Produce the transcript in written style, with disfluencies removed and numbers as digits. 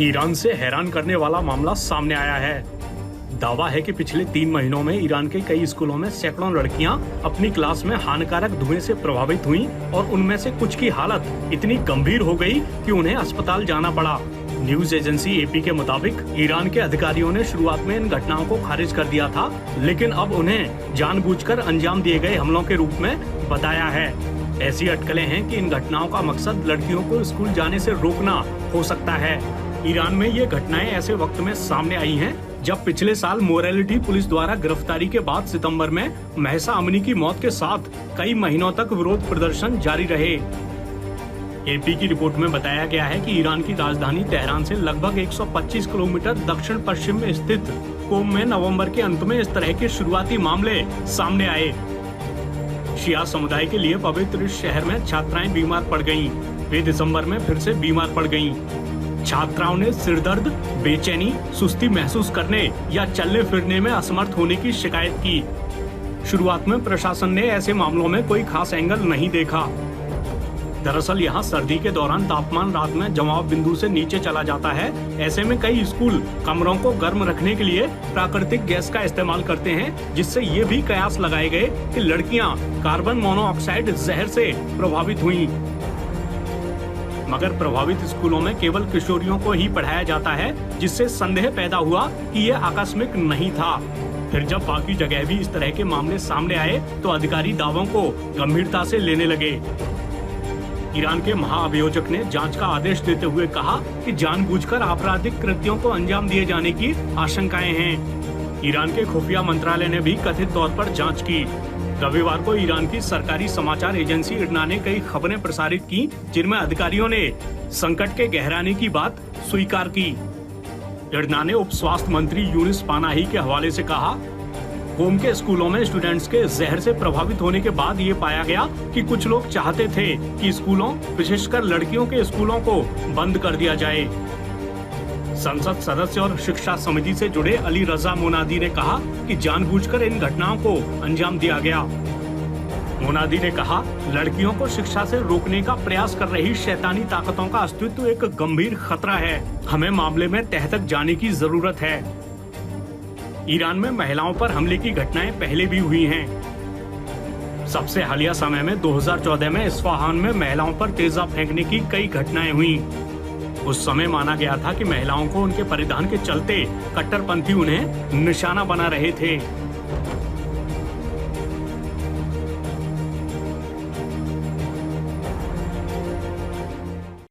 Iran से हैरान करने वाला मामला सामने आया है। दावा है कि पिछले 3 महीनों में ईरान के कई स्कूलों में सैकड़ों लड़कियां अपनी क्लास में हानिकारक धुएं से प्रभावित हुईं और उनमें से कुछ की हालत इतनी गंभीर हो गई कि उन्हें अस्पताल जाना पड़ा। न्यूज एजेंसी एपी के मुताबिक ईरान के अधिकारियों ने शुरुआत में इन घटनाओं को खारिज कर दिया था, लेकिन अब उन्हें जानबूझकर अंजाम दिए गए हमलों के रूप में बताया है। ऐसी अटकलें हैं कि इन घटनाओं का मकसद लड़कियों को स्कूल जाने से रोकना हो सकता है। ईरान में ये घटनाएं ऐसे वक्त में सामने आई हैं जब पिछले साल मोरालिटी पुलिस द्वारा गिरफ्तारी के बाद सितंबर में महसा अमनी की मौत के साथ कई महीनों तक विरोध प्रदर्शन जारी रहे। एपी की रिपोर्ट में बताया गया है कि ईरान की राजधानी तेहरान से लगभग 125 किलोमीटर दक्षिण पश्चिम में स्थित कोम में नवंबर के अंत में इस तरह के शुरुआती मामले सामने आए। शिया समुदाय के लिए पवित्र इस शहर में छात्राएं बीमार पड़ गईं। वे दिसंबर में फिर से बीमार पड़ गईं। छात्राओं ने सिरदर्द, बेचैनी, सुस्ती महसूस करने या चलने फिरने में असमर्थ होने की शिकायत की। शुरुआत में प्रशासन ने ऐसे मामलों में कोई खास एंगल नहीं देखा। दरअसल यहाँ सर्दी के दौरान तापमान रात में जमाव बिंदु से नीचे चला जाता है। ऐसे में कई स्कूल कमरों को गर्म रखने के लिए प्राकृतिक गैस का इस्तेमाल करते हैं, जिससे ये भी कयास लगाए गए कि लड़कियाँ कार्बन मोनोऑक्साइड जहर से प्रभावित हुईं। मगर प्रभावित स्कूलों में केवल किशोरियों को ही पढ़ाया जाता है, जिससे संदेह पैदा हुआ कि ये आकस्मिक नहीं था। फिर जब बाकी जगह भी इस तरह के मामले सामने आए तो अधिकारी दावों को गंभीरता से लेने लगे। ईरान के महाअभियोजक ने जांच का आदेश देते हुए कहा कि जानबूझकर आपराधिक कृत्यों को अंजाम दिए जाने की आशंकाएं हैं। ईरान के खुफिया मंत्रालय ने भी कथित तौर पर जांच की। रविवार को ईरान की सरकारी समाचार एजेंसी इरना ने कई खबरें प्रसारित की, जिनमें अधिकारियों ने संकट के गहराने की बात स्वीकार की। इरना ने उप स्वास्थ्य मंत्री यूनिस पानाही के हवाले से कहा, कोम के स्कूलों में स्टूडेंट्स के जहर से प्रभावित होने के बाद ये पाया गया कि कुछ लोग चाहते थे कि स्कूलों, विशेषकर लड़कियों के स्कूलों को बंद कर दिया जाए। संसद सदस्य और शिक्षा समिति से जुड़े अली रजा मोनादी ने कहा कि जानबूझकर इन घटनाओं को अंजाम दिया गया। मोनादी ने कहा, लड़कियों को शिक्षा से रोकने का प्रयास कर रही शैतानी ताकतों का अस्तित्व एक गंभीर खतरा है। हमें मामले में तह तक जाने की जरूरत है। ईरान में महिलाओं पर हमले की घटनाएं पहले भी हुई हैं। सबसे हालिया समय में 2014 में इस्फहान में महिलाओं पर तेजाब फेंकने की कई घटनाएं हुई। उस समय माना गया था कि महिलाओं को उनके परिधान के चलते कट्टरपंथी उन्हें निशाना बना रहे थे।